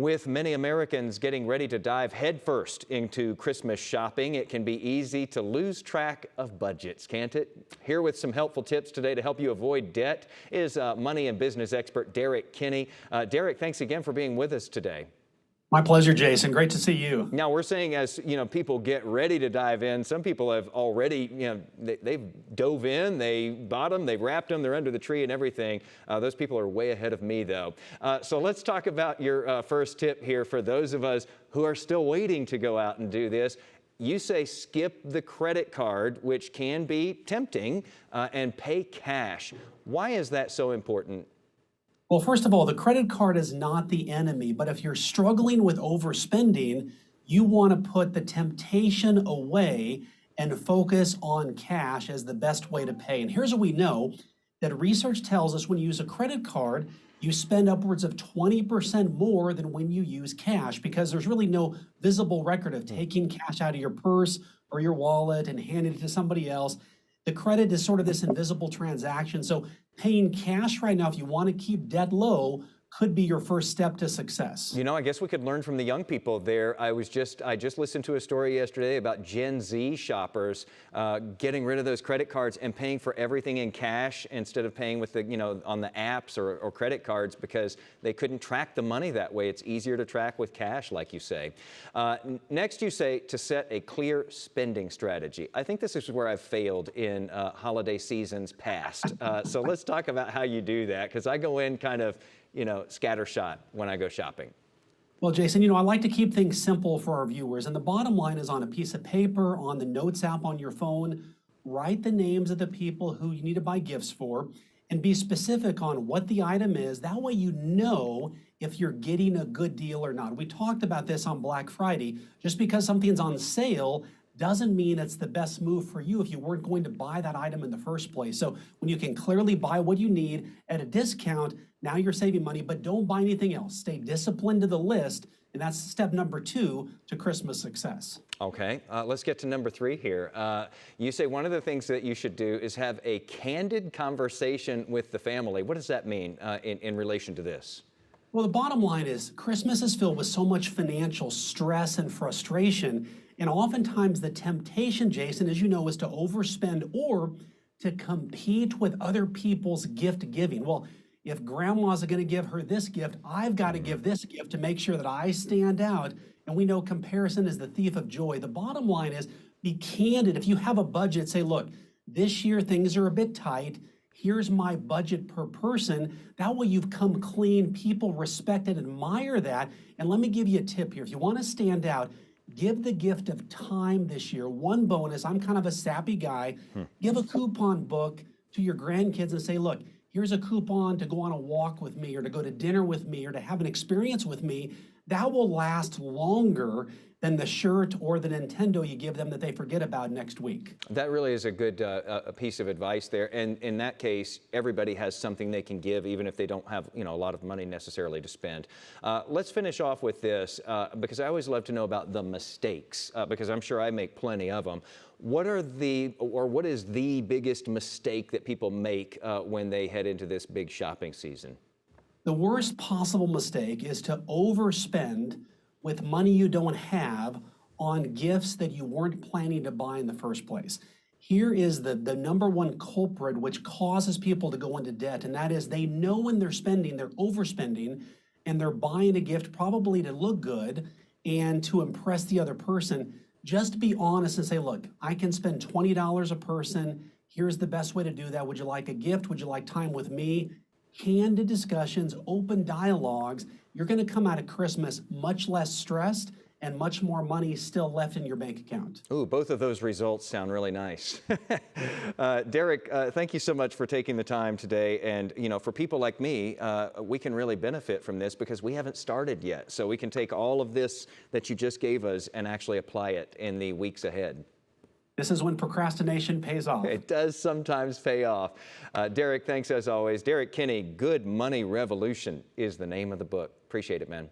With many Americans getting ready to dive headfirst into Christmas shopping, it can be easy to lose track of budgets, can't it? Here with some helpful tips today to help you avoid debt is money and business expert Derek Kinney. Derek, thanks again for being with us today. My pleasure, Jason. Great to see you. Now, we're saying as people get ready to dive in, some people have already, they've dove in, they bought them, they've wrapped them, they're under the tree and everything. Those people are way ahead of me, though. So let's talk about your first tip here for those of us who are still waiting to go out and do this. You say skip the credit card, which can be tempting, and pay cash. Why is that so important? Well, first of all, the credit card is not the enemy, but if you're struggling with overspending, you want to put the temptation away and focus on cash as the best way to pay. And here's what we know, that research tells us when you use a credit card, you spend upwards of 20% more than when you use cash, because there's really no visible record of taking cash out of your purse or your wallet and handing it to somebody else. The credit is sort of this invisible transaction. So paying cash right now, if you want to keep debt low, could be your first step to success. I guess we could learn from the young people there. I just listened to a story yesterday about Gen Z shoppers getting rid of those credit cards and paying for everything in cash instead of paying with the, on the apps or credit cards, because they couldn't track the money that way. It's easier to track with cash, like you say. Next, you say to set a clear spending strategy. I think this is where I've failed in holiday seasons past. So let's talk about how you do that, because I go in kind of scattershot when I go shopping. Well, Jason, I like to keep things simple for our viewers. And the bottom line is, on a piece of paper, on the Notes app on your phone, write the names of the people who you need to buy gifts for and be specific on what the item is. That way you know if you're getting a good deal or not. We talked about this on Black Friday. Just because something's on sale doesn't mean it's the best move for you if you weren't going to buy that item in the first place. So when you can clearly buy what you need at a discount, now you're saving money, but don't buy anything else. Stay disciplined to the list, and that's step number 2 to Christmas success. Okay, let's get to number 3 here. You say one of the things that you should do is have a candid conversation with the family. What does that mean in relation to this? Well, the bottom line is Christmas is filled with so much financial stress and frustration. And oftentimes the temptation, Jason, as you know, is to overspend or to compete with other people's gift giving. Well, if grandma's going to give her this gift, I've got to give this gift to make sure that I stand out. And we know comparison is the thief of joy. The bottom line is be candid. If you have a budget, say, look, this year things are a bit tight. Here's my budget per person. That way you've come clean. People respect and admire that. And let me give you a tip here. If you want to stand out, give the gift of time this year. One bonus, I'm kind of a sappy guy. Give a coupon book to your grandkids and say, look, here's a coupon to go on a walk with me or to go to dinner with me or to have an experience with me. That will last longer than the shirt or the Nintendo you give them that they forget about next week. That really is a good a piece of advice there. And in that case, everybody has something they can give, even if they don't have a lot of money necessarily to spend. Let's finish off with this, because I always love to know about the mistakes, because I'm sure I make plenty of them. What is the biggest mistake that people make when they head into this big shopping season? The worst possible mistake is to overspend with money you don't have on gifts that you weren't planning to buy in the first place. Here is the number one culprit which causes people to go into debt, and that is they know when they're spending, they're overspending, and they're buying a gift probably to look good and to impress the other person. Just be honest and say, look, I can spend $20 a person. Here's the best way to do that. Would you like a gift? Would you like time with me? Candid discussions, open dialogues. You're going to come out of Christmas much less stressed and much more money still left in your bank account. Ooh, both of those results sound really nice. Derek, thank you so much for taking the time today. And, for people like me, we can really benefit from this because we haven't started yet. So we can take all of this that you just gave us and actually apply it in the weeks ahead. This is when procrastination pays off. It does sometimes pay off. Derek, thanks as always. Derek Kinney, Good Money Revolution is the name of the book. Appreciate it, man.